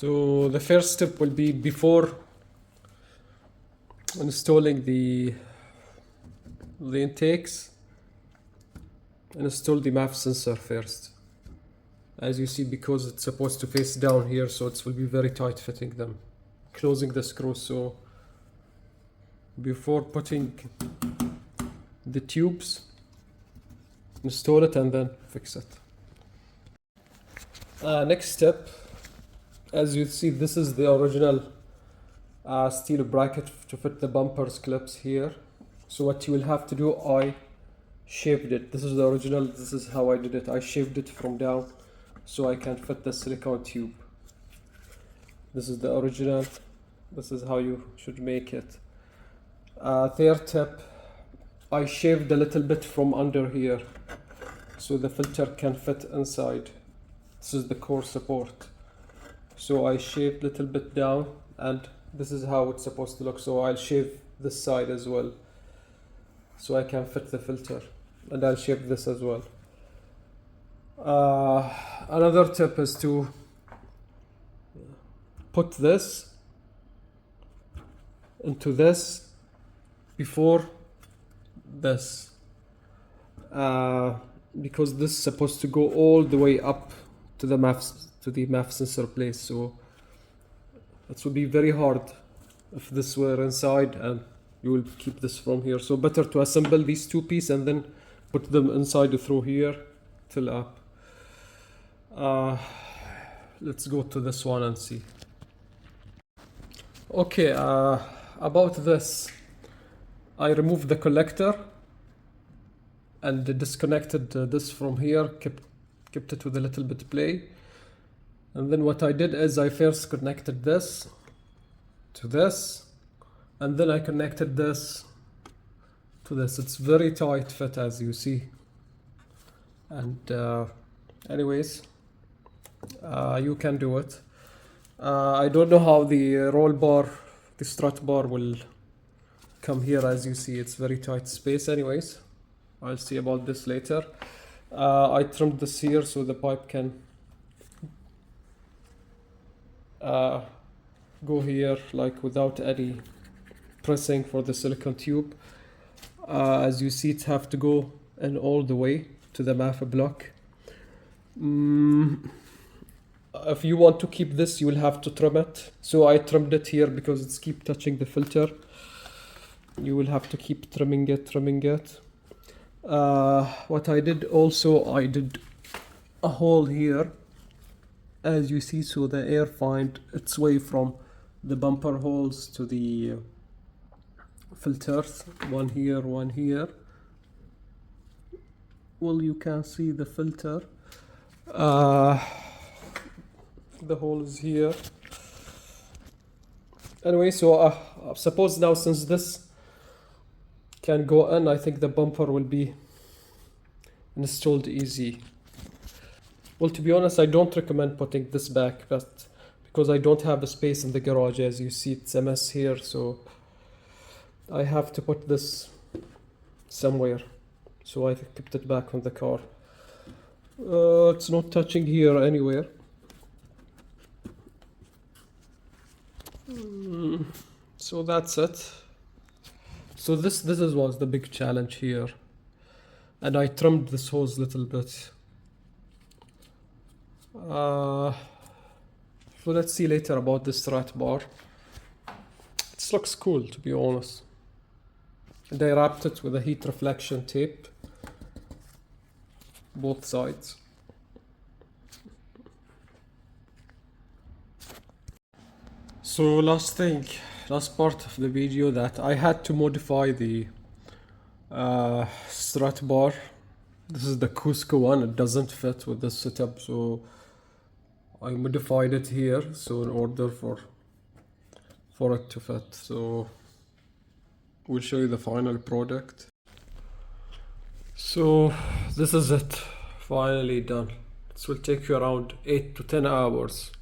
So the first step will be, before installing the intakes, install the MAF sensor first. As you see, because it's supposed to face down here, so it will be very tight fitting them, closing the screw. So before putting the tubes, install it and then fix it. Next step, as you see, this is the original steel bracket to fit the bumpers clips here. So what you will have to do, I shaved it. This is the original. This is how I did it. I shaved it from down so I can fit the silicone tube. This is the original. This is how you should make it. Third tip, I shaved a little bit from under here so the filter can fit inside. This is the core support. So I shaved a little bit down, and this is how it's supposed to look. So I'll shave this side as well so I can fit the filter, and I'll shave this as well. Another tip is to put this into this before this, because this is supposed to go all the way up to the MAF sensor place. So it will be very hard if this were inside, and you will keep this from here. So better to assemble these two pieces and then put them inside through here till up. Let's go to this one and see. Okay, about this, I removed the collector and disconnected this from here, kept it with a little bit play. And then what I did is I first connected this to this, and then I connected this to this. It's very tight fit, as you see. And anyways, you can do it. I don't know how the roll bar, the strut bar will come here. As you see, it's very tight space. Anyways, I'll see about this later. I trimmed this here so the pipe can go here like without any pressing for the silicone tube. As you see, it have to go in all the way to the MAF block. If you want to keep this, you will have to trim it. So I trimmed it here because it's keep touching the filter. You will have to keep trimming it. What I did also, I did a hole here, as you see, so the air find its way from the bumper holes to the filters. One here, one here. Well, you can see the filter. The hole is here. Anyway, so suppose now, since this can go in, I think the bumper will be installed easy. Well, to be honest, I don't recommend putting this back, but because I don't have a space in the garage, as you see, it's a mess here, so I have to put this somewhere. So I kept it back on the car. It's not touching here anywhere. So that's it. So this was the big challenge here, and I trimmed this hose a little bit. So let's see later about this strut bar. It looks cool, to be honest. And I wrapped it with a heat reflection tape, both sides. So last part of the video, that I had to modify the strut bar. This is the Cusco one. It doesn't fit with this setup, so I modified it here, so in order for it to fit. So we'll show you the final product. So this is it, finally done. This will take you around 8 to 10 hours.